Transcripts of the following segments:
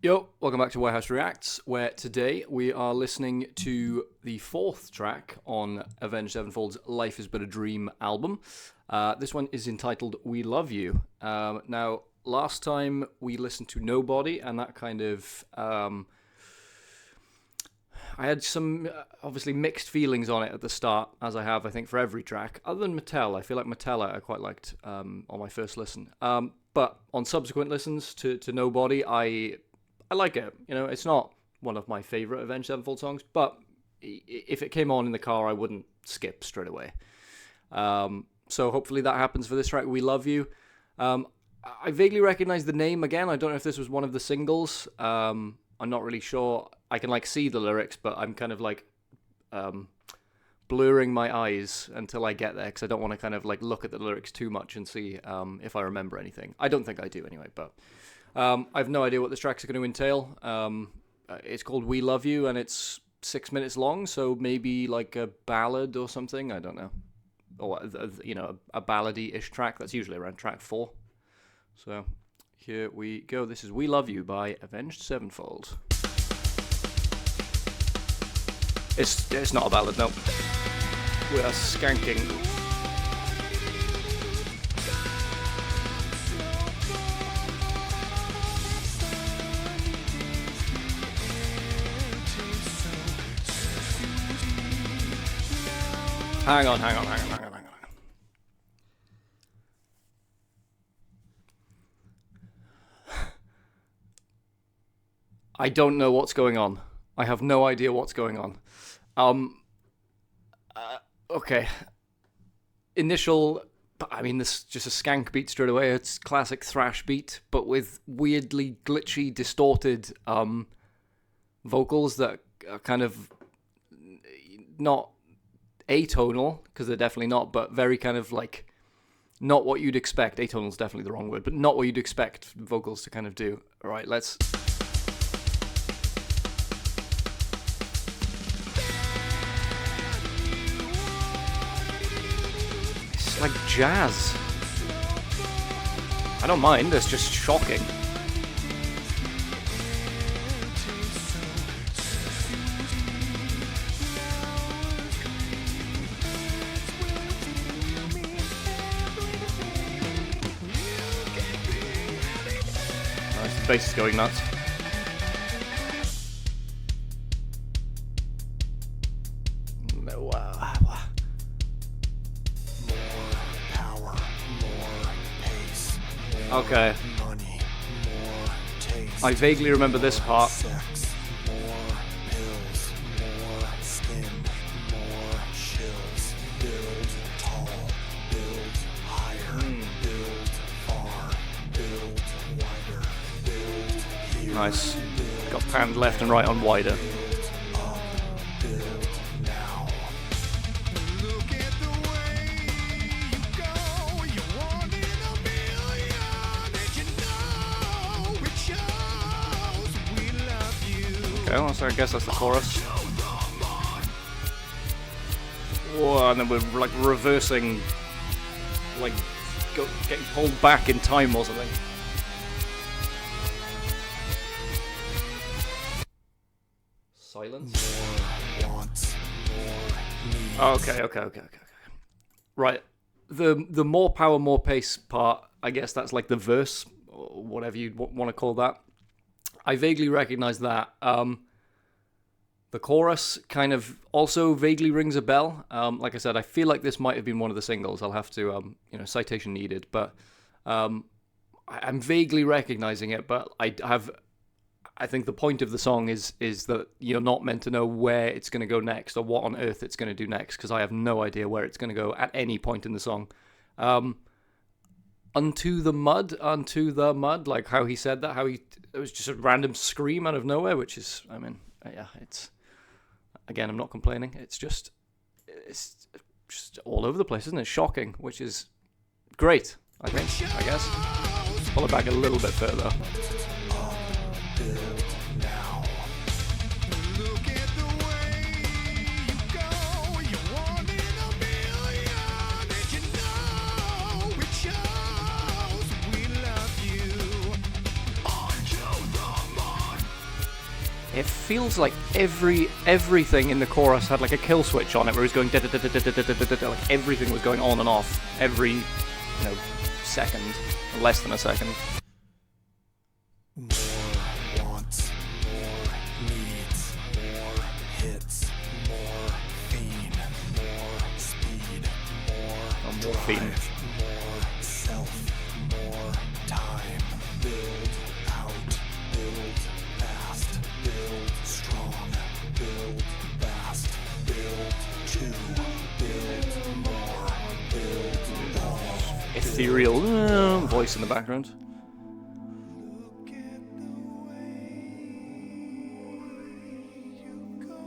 Yo, welcome back to Warehouse Reacts, where today we are listening to the fourth track on Avenged Sevenfold's Life Is But a Dream album. This one is entitled We Love You. Now, last time we listened to Nobody, and that kind of... I had some obviously mixed feelings on it at the start, as I have, I think, for every track. Other than Mattel, I feel like Mattel I quite liked on my first listen. But on subsequent listens to Nobody, I like it. You know, it's not one of my favourite Avenged Sevenfold songs, but if it came on in the car, I wouldn't skip straight away. So hopefully that happens for this track, We Love You. I vaguely recognise the name again. I don't know if this was one of the singles. I'm not really sure. I can see the lyrics, but I'm kind of blurring my eyes until I get there, because I don't want to look at the lyrics too much and see if I remember anything. I don't think I do anyway, but I have no idea what this track's going to entail. It's called We Love You, and it's 6 minutes long, so maybe like a ballad or something. I don't know. Or, a ballady-ish track. That's usually around track 4. So here we go. This is We Love You by Avenged Sevenfold. It's not a ballad, no. We are skanking. Hang on. I don't know what's going on. I have no idea what's going on. Okay. This is just a skank beat straight away. It's classic thrash beat, but with weirdly glitchy, distorted vocals that are kind of not atonal, because they're definitely not, but very kind of not what you'd expect. Atonal is definitely the wrong word, but not what you'd expect vocals to kind of do. All right, let's... It's like jazz. I don't mind, it's just shocking. The bass is going nuts. More power, more pace, more Okay. money, more taste. I vaguely remember this part. Sex, more pills, more skin, more chills. Build tall, build higher, build far, build wider, build here. Nice. Got panned left and right on wider. Build now. Look at the way you go. You're one in a million, and you know it shows. We love you. Okay, well, so I guess that's the chorus. Whoa, and then we're reversing, getting pulled back in time or something. Silence. More wants, more needs. Okay. Right. The more power, more pace part, I guess that's like the verse, or whatever you'd want to call that. I vaguely recognize that. The chorus kind of also vaguely rings a bell. Like I said, I feel like this might have been one of the singles. I'll have to, citation needed. But I'm vaguely recognizing it, but I think the point of the song is that you're not meant to know where it's going to go next or what on earth it's going to do next, because I have no idea where it's going to go at any point in the song. Unto the mud, like how he said that, it was just a random scream out of nowhere, which is, it's, again, I'm not complaining. It's just all over the place, isn't it? Shocking, which is great, I guess. Pull it back a little bit further. Build now. Look at the way you go. You're one in a million, and you know it shows. We love you. Until the It feels like everything in the chorus had like a kill switch on it, where it was going like everything was going on and off every, second, less than a second. More wants, more needs, more hits, more fiend, more speed, more Morphine. drive, more self, more time. Build out, build fast, build strong, build fast, build two, build more, build all. Ethereal voice in the background. Look at the way you go.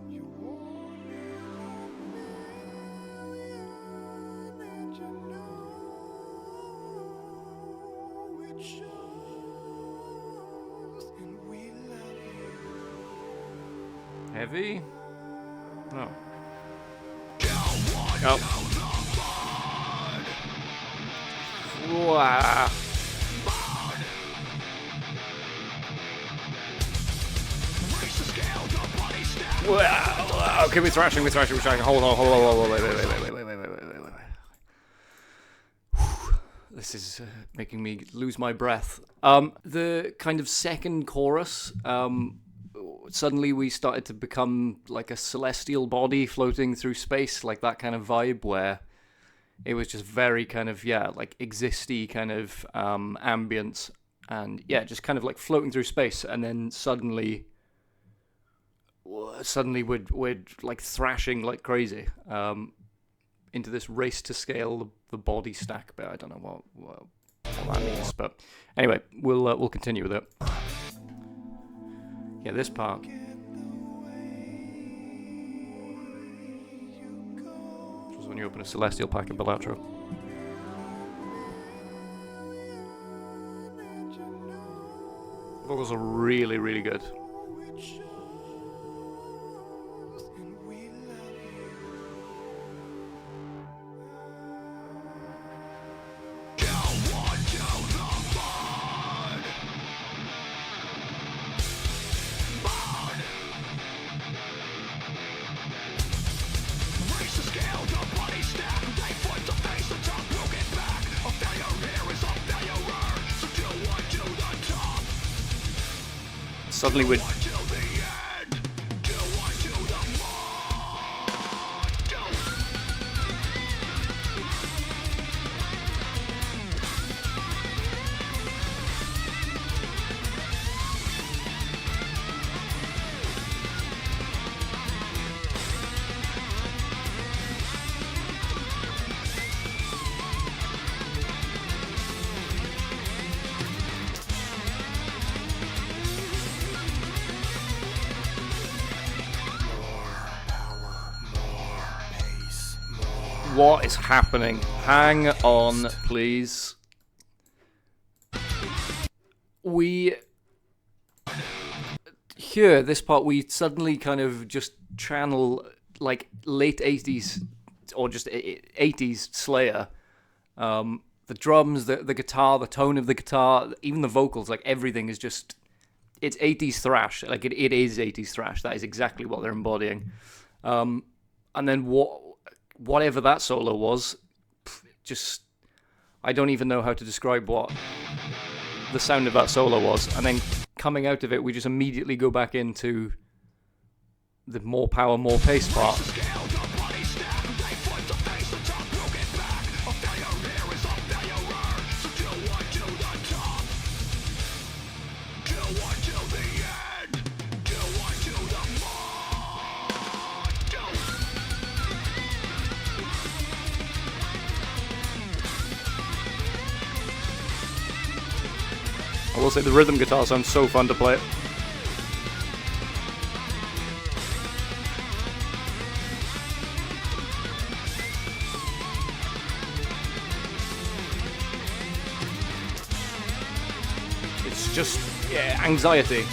You want and you know it shows, and we love you. Heavy? Oh. Oh. Wow. Wow. Okay, we're thrashing. Hold on. Wait. This is making me lose my breath. The kind of second chorus, suddenly we started to become like a celestial body floating through space, like that kind of vibe where it was just very kind of, like existy kind of ambience, and just kind of like floating through space, and then suddenly we're like thrashing like crazy into this race to scale the body stack bit. I don't know what that means, but anyway, we'll continue with it. Yeah, this part. Which was when you open a celestial pack of Belatro. Vocals are really, really good. Suddenly we're... What is happening? Hang on, please. This part, we suddenly kind of just channel like late 80s or just 80s Slayer. The drums, the guitar, the tone of the guitar, even the vocals, like everything is just, it's 80s thrash. Like it is 80s thrash. That is exactly what they're embodying. And then whatever that solo was, just, I don't even know how to describe what the sound of that solo was. And then coming out of it, we just immediately go back into the more power, more pace part. I will say the rhythm guitar sounds so fun to play. It's just, anxiety.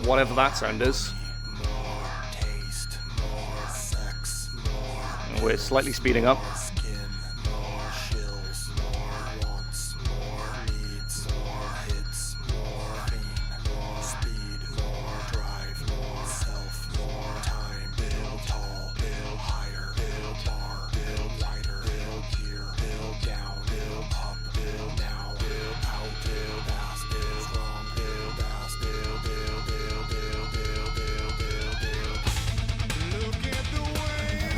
Whatever that sound is. We're slightly speeding up.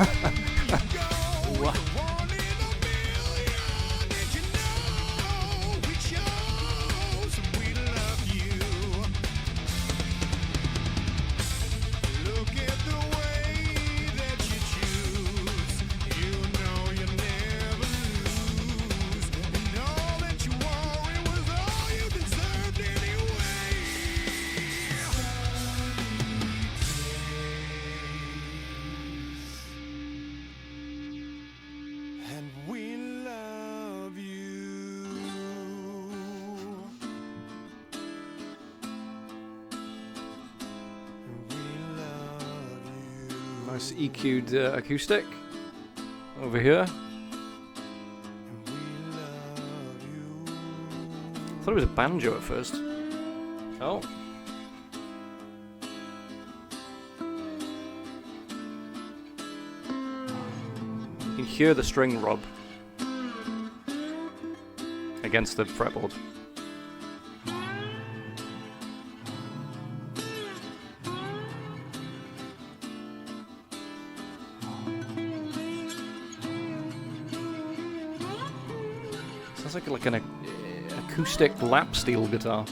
What? One in a million. Did you know we chose we love you? Look at the way that you choose. You know you never lose. And all that you wore, it was all you deserved anyway. And we love you. And we love you. Nice EQ'd acoustic over here. And we love you. I thought it was a banjo at first. Oh. You can hear the string rub against the fretboard. Sounds like an acoustic lap steel guitar.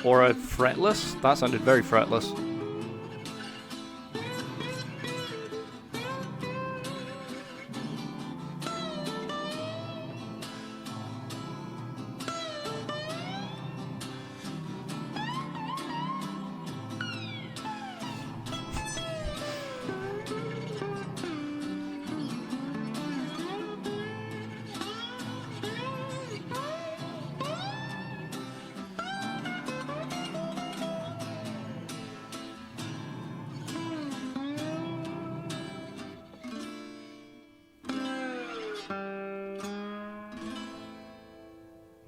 Or a fretless? That sounded very fretless.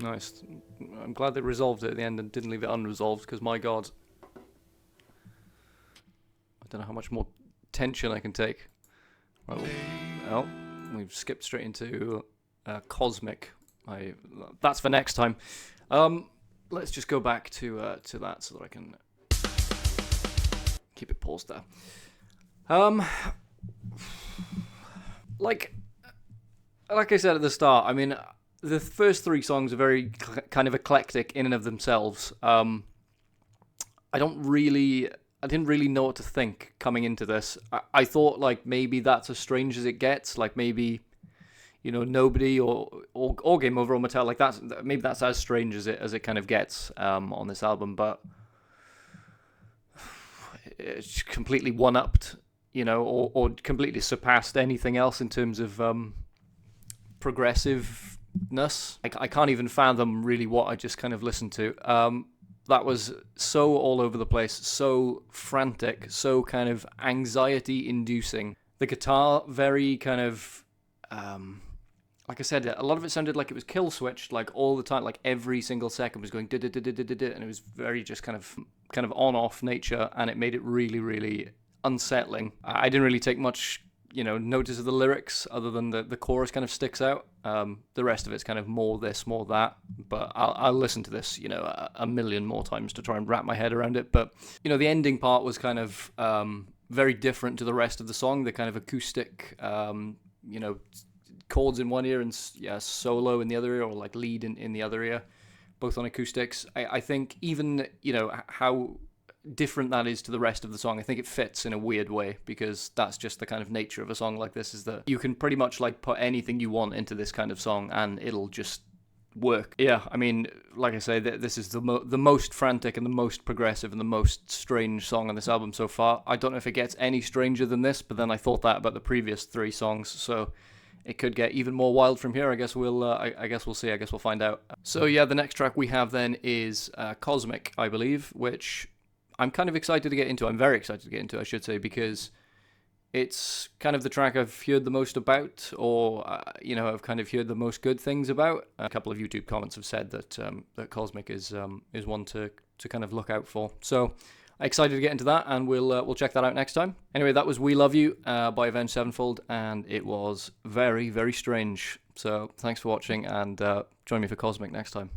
Nice. I'm glad they resolved it at the end and didn't leave it unresolved, because my god, I don't know how much more tension I can take. Right, well, we've skipped straight into Cosmic. That's for next time. Let's just go back to that so that I can keep it paused there. Like I said at the start, I mean, the first three songs are very kind of eclectic in and of themselves. I didn't really know what to think coming into this. I thought, like, maybe that's as strange as it gets. Like, maybe, you know, Nobody or Game Over or Mattel, like, maybe that's as strange as it kind of gets on this album. But it's completely one-upped, you know, or completely surpassed anything else in terms of progressiveness. I can't even fathom really what I just kind of listened to. That was so all over the place, so frantic, so kind of anxiety-inducing. The guitar, very kind of, like I said, a lot of it sounded like it was kill switched, like all the time, like every single second was going da-da-da-da-da-da, and it was very just kind of on-off nature, and it made it really, really unsettling. I didn't really take much, you know, notice of the lyrics, other than the chorus kind of sticks out. The rest of it's kind of more this, more that. But I'll listen to this, you know, a million more times to try and wrap my head around it. But, you know, the ending part was kind of very different to the rest of the song. The kind of acoustic, you know, chords in one ear and solo in the other ear, or like lead in the other ear, both on acoustics. I think even, you know, how different that is to the rest of the song, I think it fits in a weird way, because that's just the kind of nature of a song like this, is that you can pretty much like put anything you want into this kind of song and it'll just work. Yeah, I mean, like I say, this is the most frantic and the most progressive and the most strange song on this album so far. I don't know if it gets any stranger than this, but then I thought that about the previous three songs, so it could get even more wild from here. I guess we'll see. I guess we'll find out. So yeah, the next track we have then is Cosmic, I believe, which I'm kind of excited to get into. I'm very excited to get into, I should say, because it's kind of the track I've heard the most about, or, you know, I've kind of heard the most good things about. A couple of YouTube comments have said that that Cosmic is one to kind of look out for. So I'm excited to get into that, and we'll check that out next time. Anyway, that was We Love You by Avenged Sevenfold, and it was very, very strange. So thanks for watching, and join me for Cosmic next time.